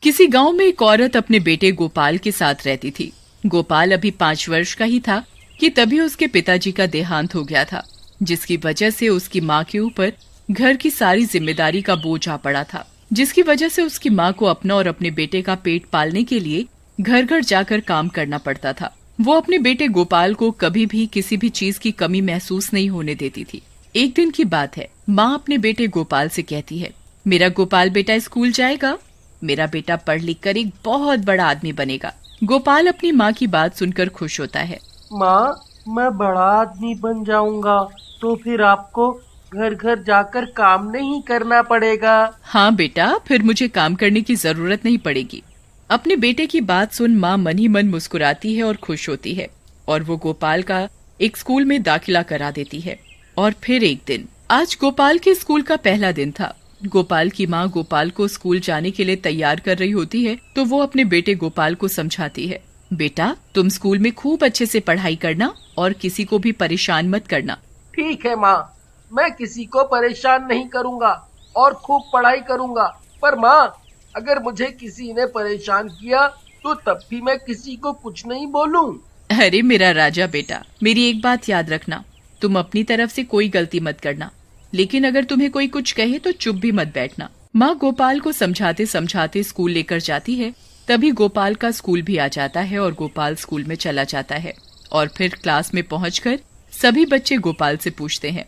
किसी गांव में एक औरत अपने बेटे गोपाल के साथ रहती थी। गोपाल अभी 5 वर्ष का ही था कि तभी उसके पिताजी का देहांत हो गया था, जिसकी वजह से उसकी माँ के ऊपर घर की सारी जिम्मेदारी का बोझ आ पड़ा था। जिसकी वजह से उसकी माँ को अपना और अपने बेटे का पेट पालने के लिए घर घर जाकर काम करना पड़ता था। वो अपने बेटे गोपाल को कभी भी किसी भी चीज की कमी महसूस नहीं होने देती थी। एक दिन की बात है, माँ अपने बेटे गोपाल से कहती है, मेरा गोपाल बेटा स्कूल जाएगा, मेरा बेटा पढ़ लिख कर एक बहुत बड़ा आदमी बनेगा। गोपाल अपनी माँ की बात सुनकर खुश होता है। माँ, मैं बड़ा आदमी बन जाऊंगा तो फिर आपको घर घर जाकर काम नहीं करना पड़ेगा। हाँ बेटा, फिर मुझे काम करने की जरूरत नहीं पड़ेगी। अपने बेटे की बात सुन माँ मन ही मन मुस्कुराती है और खुश होती है, और वो गोपाल का एक स्कूल में दाखिला करा देती है। और फिर एक दिन, आज गोपाल के स्कूल का पहला दिन था। गोपाल की माँ गोपाल को स्कूल जाने के लिए तैयार कर रही होती है तो वो अपने बेटे गोपाल को समझाती है, बेटा तुम स्कूल में खूब अच्छे से पढ़ाई करना और किसी को भी परेशान मत करना। ठीक है माँ, मैं किसी को परेशान नहीं करूँगा और खूब पढ़ाई करूँगा। पर माँ, अगर मुझे किसी ने परेशान किया तो तब भी मैं किसी को कुछ नहीं बोलूँ। अरे मेरा राजा बेटा, मेरी एक बात याद रखना, तुम अपनी तरफ से कोई गलती मत करना, लेकिन अगर तुम्हें कोई कुछ कहे तो चुप भी मत बैठना। माँ गोपाल को समझाते समझाते स्कूल लेकर जाती है। तभी गोपाल का स्कूल भी आ जाता है और गोपाल स्कूल में चला जाता है। और फिर क्लास में पहुंचकर सभी बच्चे गोपाल से पूछते हैं,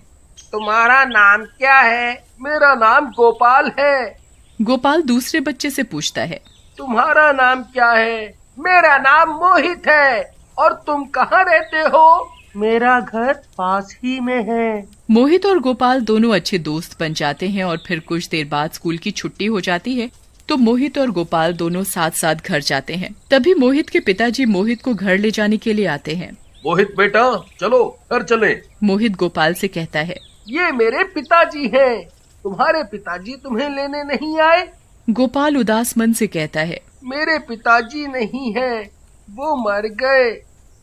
तुम्हारा नाम क्या है? मेरा नाम गोपाल है। गोपाल दूसरे बच्चे से पूछता है, तुम्हारा नाम क्या है? मेरा नाम मोहित है। और तुम कहाँ रहते हो? मेरा घर पास ही में है। मोहित और गोपाल दोनों अच्छे दोस्त बन जाते हैं। और फिर कुछ देर बाद स्कूल की छुट्टी हो जाती है तो मोहित और गोपाल दोनों साथ साथ घर जाते हैं। तभी मोहित के पिताजी मोहित को घर ले जाने के लिए आते हैं। मोहित बेटा, चलो घर चले। मोहित गोपाल से कहता है, ये मेरे पिताजी हैं। तुम्हारे पिताजी तुम्हें लेने नहीं आए? गोपाल उदास मन से कहता है, मेरे पिताजी नहीं हैं, वो मर गए।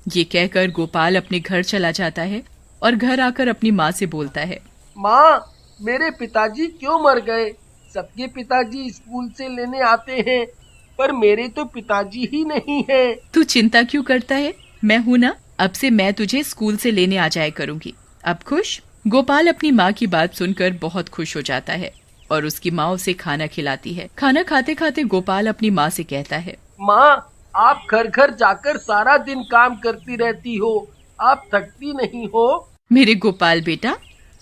ये कहकर गोपाल अपने घर चला जाता है और घर आकर अपनी माँ से बोलता है, माँ, मेरे पिताजी क्यों मर गए? सबके पिताजी स्कूल से लेने आते हैं, पर मेरे तो पिताजी ही नहीं हैं। तू चिंता क्यों करता है, मैं हूँ ना, अब से मैं तुझे स्कूल से लेने आ जाया करूँगी। अब खुश? गोपाल अपनी माँ की बात सुनकर बहुत खुश हो जाता है और उसकी माँ उसे खाना खिलाती है। खाना खाते खाते गोपाल अपनी माँ से कहता है, माँ, आप घर घर जाकर सारा दिन काम करती रहती हो, आप थकती नहीं हो? मेरे गोपाल बेटा,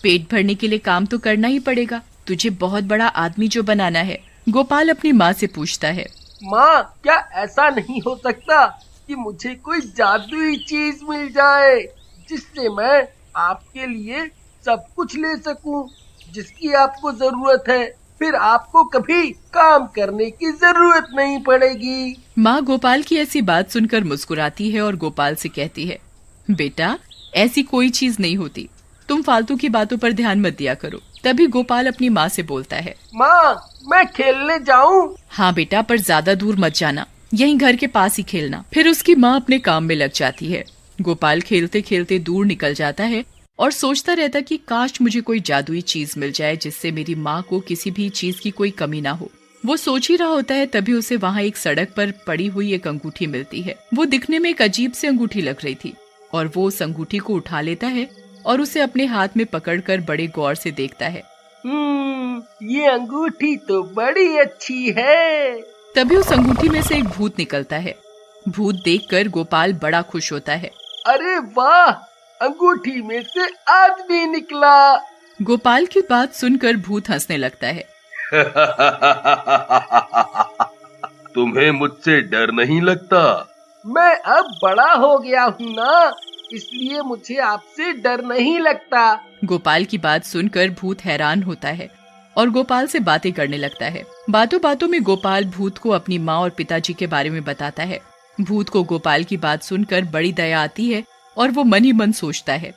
पेट भरने के लिए काम तो करना ही पड़ेगा, तुझे बहुत बड़ा आदमी जो बनाना है। गोपाल अपनी माँ से पूछता है, माँ, क्या ऐसा नहीं हो सकता कि मुझे कोई जादुई चीज मिल जाए जिससे मैं आपके लिए सब कुछ ले सकूं जिसकी आपको जरूरत है? फिर आपको कभी काम करने की जरूरत नहीं पड़ेगी। माँ गोपाल की ऐसी बात सुनकर मुस्कुराती है और गोपाल से कहती है, बेटा ऐसी कोई चीज नहीं होती, तुम फालतू की बातों पर ध्यान मत दिया करो। तभी गोपाल अपनी माँ से बोलता है, माँ, मैं खेलने जाऊँ? हाँ बेटा, पर ज्यादा दूर मत जाना, यहीं घर के पास ही खेलना। फिर उसकी माँ अपने काम में लग जाती है। गोपाल खेलते खेलते दूर निकल जाता है और सोचता रहता कि काश मुझे कोई जादुई चीज मिल जाए जिससे मेरी माँ को किसी भी चीज की कोई कमी ना हो। वो सोच ही रहा होता है, तभी उसे वहाँ एक सड़क पर पड़ी हुई एक अंगूठी मिलती है। वो दिखने में एक अजीब सी अंगूठी लग रही थी और वो उस अंगूठी को उठा लेता है और उसे अपने हाथ में पकड़कर बड़े गौर से देखता है। ये अंगूठी तो बड़ी अच्छी है। तभी उस अंगूठी में से एक भूत निकलता है। भूत देखकर गोपाल बड़ा खुश होता है। अरे वाह, अंगूठी में से आदमी निकला। गोपाल की बात सुनकर भूत हंसने लगता है। तुम्हें मुझसे डर नहीं लगता? मैं अब बड़ा हो गया हूँ ना, इसलिए मुझे आपसे डर नहीं लगता। गोपाल की बात सुनकर भूत हैरान होता है और गोपाल से बातें करने लगता है। बातों बातों में गोपाल भूत को अपनी माँ और पिताजी के बारे में बताता है। भूत को गोपाल की बात सुनकर बड़ी दया आती है और वो मन ही मन सोचता है,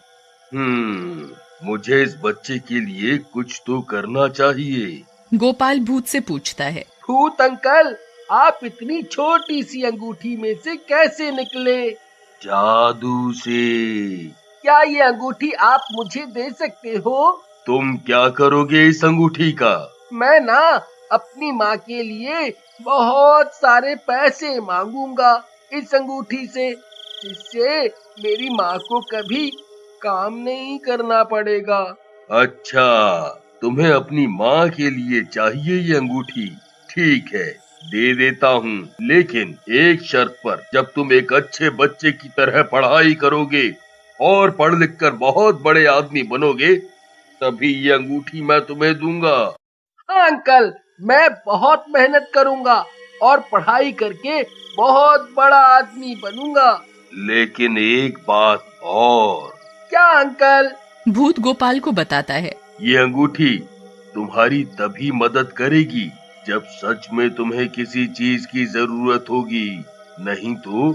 मुझे इस बच्चे के लिए कुछ तो करना चाहिए। गोपाल भूत से पूछता है, भूत अंकल, आप इतनी छोटी सी अंगूठी में से कैसे निकले? जादू से। क्या ये अंगूठी आप मुझे दे सकते हो? तुम क्या करोगे इस अंगूठी का? मैं ना अपनी माँ के लिए बहुत सारे पैसे मांगूंगा इस अंगूठी से, जिससे मेरी माँ को कभी काम नहीं करना पड़ेगा। अच्छा, तुम्हें अपनी माँ के लिए चाहिए ये अंगूठी? ठीक है, दे देता हूँ, लेकिन एक शर्त पर। जब तुम एक अच्छे बच्चे की तरह पढ़ाई करोगे और पढ़ लिख कर बहुत बड़े आदमी बनोगे, तभी ये अंगूठी मैं तुम्हें दूंगा। हाँ अंकल, मैं बहुत मेहनत करूंगा और पढ़ाई करके बहुत बड़ा आदमी बनूंगा। लेकिन एक बात और। क्या अंकल? भूत गोपाल को बताता है, ये अंगूठी तुम्हारी तभी मदद करेगी जब सच में तुम्हें किसी चीज की जरूरत होगी, नहीं तो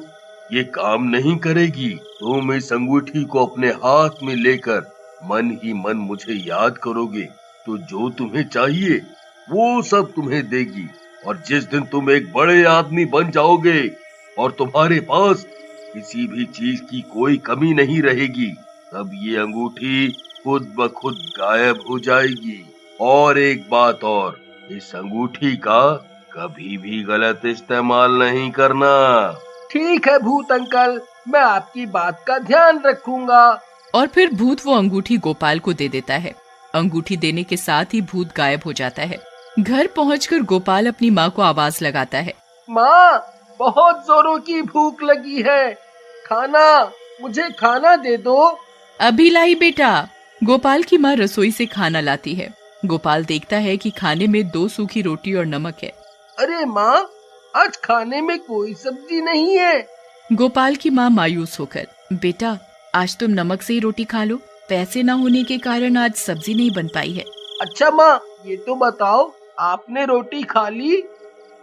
ये काम नहीं करेगी। तुम इस अंगूठी को अपने हाथ में लेकर मन ही मन मुझे याद करोगे, तो जो तुम्हें चाहिए वो सब तुम्हें देगी। और जिस दिन तुम एक बड़े आदमी बन जाओगे और तुम्हारे पास किसी भी चीज की कोई कमी नहीं रहेगी, तब ये अंगूठी खुद ब खुद गायब हो जाएगी। और एक बात और, इस अंगूठी का कभी भी गलत इस्तेमाल नहीं करना। ठीक है भूत अंकल, मैं आपकी बात का ध्यान रखूंगा। और फिर भूत वो अंगूठी गोपाल को दे देता है। अंगूठी देने के साथ ही भूत गायब हो जाता है। घर पहुंचकर गोपाल अपनी माँ को आवाज लगाता है, माँ, बहुत जोरों की भूख लगी है, मुझे खाना दे दो। अभी लाई बेटा। गोपाल की माँ रसोई से खाना लाती है। गोपाल देखता है कि खाने में 2 सूखी रोटी और नमक है। अरे माँ, आज खाने में कोई सब्जी नहीं है। गोपाल की माँ मायूस होकर, बेटा आज तुम नमक से ही रोटी खा लो, पैसे न होने के कारण आज सब्जी नहीं बन पाई है। अच्छा माँ, ये तो बताओ, आपने रोटी खा ली?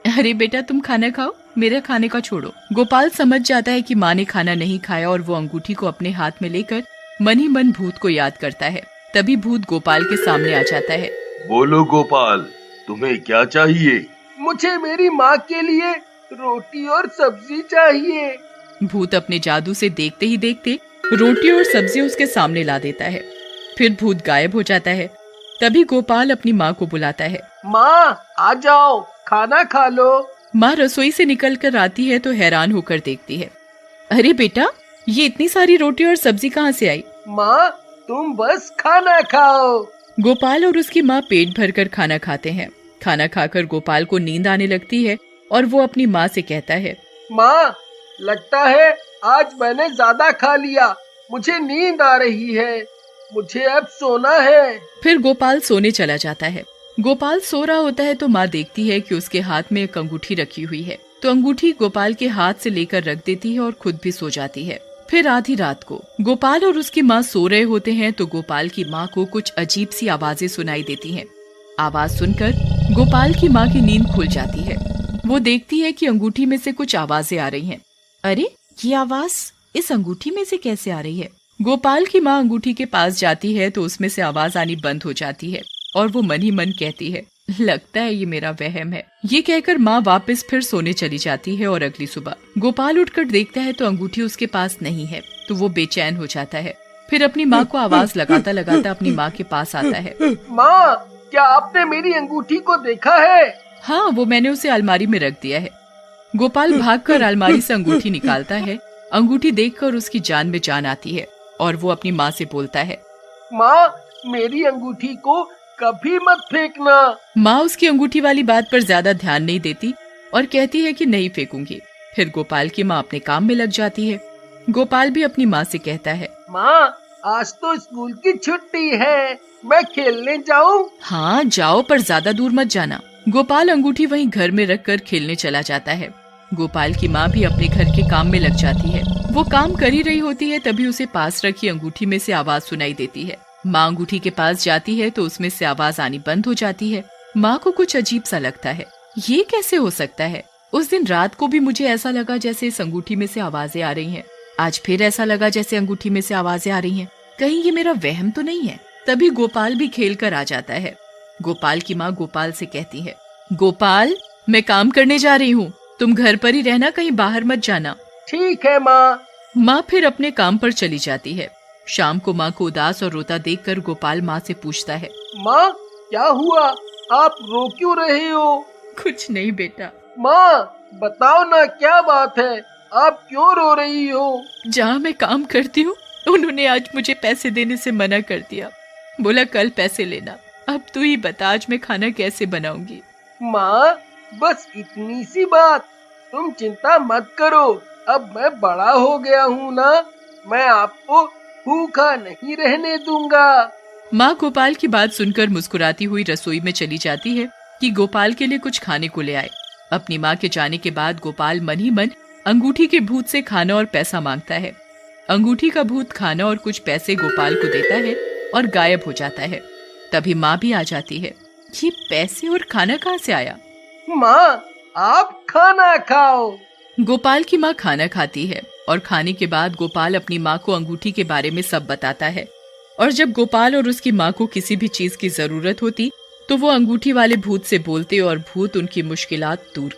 अरे बेटा तुम खाना खाओ, मेरे खाने का छोड़ो। गोपाल समझ जाता है कि माँ ने खाना नहीं खाया और वो अंगूठी को अपने हाथ में लेकर मन ही मन भूत को याद करता है। तभी भूत गोपाल के सामने आ जाता है। बोलो गोपाल, तुम्हें क्या चाहिए? मुझे मेरी माँ के लिए रोटी और सब्जी चाहिए। भूत अपने जादू से देखते ही देखते रोटी और सब्जी उसके सामने ला देता है। फिर भूत गायब हो जाता है। तभी गोपाल अपनी माँ को बुलाता है, माँ आ जाओ, खाना खा लो। माँ रसोई से निकल कर आती है तो हैरान होकर देखती है, अरे बेटा ये इतनी सारी रोटी और सब्जी कहाँ से आई? माँ तुम बस खाना खाओ। गोपाल और उसकी माँ पेट भरकर खाना खाते हैं। खाना खाकर गोपाल को नींद आने लगती है और वो अपनी माँ से कहता है, माँ लगता है आज मैंने ज्यादा खा लिया, मुझे नींद आ रही है, मुझे अब सोना है। फिर गोपाल सोने चला जाता है। गोपाल सो रहा होता है तो माँ देखती है कि उसके हाथ में एक अंगूठी रखी हुई है, तो अंगूठी गोपाल के हाथ से लेकर रख देती है और खुद भी सो जाती है। फिर आधी रात को गोपाल और उसकी माँ सो रहे होते हैं तो गोपाल की माँ को कुछ अजीब सी आवाजें सुनाई देती हैं। आवाज सुनकर गोपाल की माँ की नींद खुल जाती है। वो देखती है कि अंगूठी में से कुछ आवाजें आ रही हैं। अरे ये आवाज इस अंगूठी में से कैसे आ रही है? गोपाल की माँ अंगूठी के पास जाती है तो उसमें से आवाज आनी बंद हो जाती है और वो मन ही मन कहती है, लगता है ये मेरा वहम है। ये कहकर माँ वापस फिर सोने चली जाती है और अगली सुबह गोपाल उठकर देखता है तो अंगूठी उसके पास नहीं है, तो वो बेचैन हो जाता है। फिर अपनी माँ को आवाज लगाता लगाता अपनी माँ के पास आता है। माँ, क्या आपने मेरी अंगूठी को देखा है? हाँ, वो मैंने उसे अलमारी में रख दिया है। गोपाल भागकर अलमारी से अंगूठी निकालता है। अंगूठी देखकर उसकी जान में जान आती है और वो अपनी माँ से बोलता है, माँ मेरी अंगूठी को कभी मत फेंकना। माँ उसकी अंगूठी वाली बात पर ज्यादा ध्यान नहीं देती और कहती है कि नहीं फेंकूंगी। फिर गोपाल की माँ अपने काम में लग जाती है। गोपाल भी अपनी माँ से कहता है, माँ आज तो स्कूल की छुट्टी है, मैं खेलने जाऊँ? हाँ जाओ, पर ज्यादा दूर मत जाना। गोपाल अंगूठी वहीं घर में रखकर खेलने चला जाता है। गोपाल की माँ भी अपने घर के काम में लग जाती है। वो काम कर ही रही होती है तभी उसे पास रखी अंगूठी में से आवाज सुनाई देती है। माँ अंगूठी के पास जाती है तो उसमें से आवाज आनी बंद हो जाती है। माँ को कुछ अजीब सा लगता है, ये कैसे हो सकता है? उस दिन रात को भी मुझे ऐसा लगा जैसे इस अंगूठी में से आवाजें आ रही हैं। आज फिर ऐसा लगा जैसे अंगूठी में से आवाजें आ रही हैं। कहीं ये मेरा वहम तो नहीं है? तभी गोपाल भी खेल कर आ जाता है। गोपाल की माँ गोपाल से कहती है, गोपाल मैं काम करने जा रही हूँ, तुम घर पर ही रहना, कहीं बाहर मत जाना। ठीक है माँ। माँ फिर अपने काम पर चली जाती है। शाम को माँ को उदास और रोता देखकर गोपाल माँ से पूछता है, माँ क्या हुआ, आप रो क्यों रहे हो? कुछ नहीं बेटा। माँ बताओ ना, क्या बात है, आप क्यों रो रही हो? जहाँ मैं काम करती हूँ उन्होंने आज मुझे पैसे देने से मना कर दिया। बोला कल पैसे लेना। अब तू ही बता आज मैं खाना कैसे बनाऊंगी। माँ बस इतनी सी बात, तुम चिंता मत करो, अब मैं बड़ा हो गया हूँ ना, मैं आपको भूखा नहीं रहने दूंगा। माँ गोपाल की बात सुनकर मुस्कुराती हुई रसोई में चली जाती है कि गोपाल के लिए कुछ खाने को ले आए। अपनी माँ के जाने के बाद गोपाल मन ही मन अंगूठी के भूत से खाना और पैसा मांगता है। अंगूठी का भूत खाना और कुछ पैसे गोपाल को देता है और गायब हो जाता है। तभी माँ भी आ जाती है। ये पैसे और खाना कहाँ से आया? माँ आप खाना खाओ। गोपाल की माँ खाना खाती है और खाने के बाद गोपाल अपनी माँ को अंगूठी के बारे में सब बताता है। और जब गोपाल और उसकी माँ को किसी भी चीज की जरूरत होती तो वो अंगूठी वाले भूत से बोलते और भूत उनकी मुश्किलात दूर